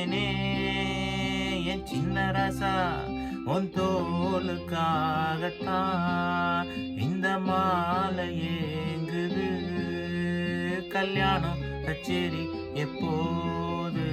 என் சின்ன ராசா உன் தோலுக்காகத்தான் இந்த மாலை ஏங்குது. கல்யாணம் கச்சேரி எப்போது?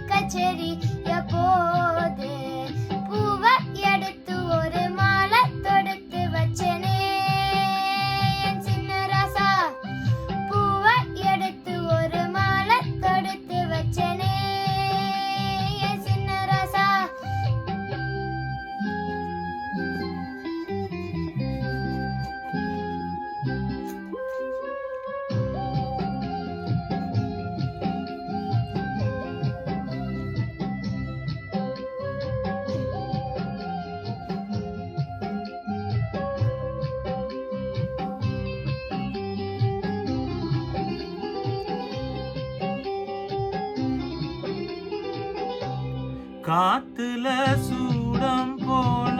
கச்சேரி எப்போது? பூவை எடுத்து ஒரு மாலை தொடுத்து வச்சனே என் சின்ன ராசா. பூவை எடுத்து ஒரு மாலை தொடுத்து வச்சனே என் சின்ன ராசா. காத்துல சூடம் போல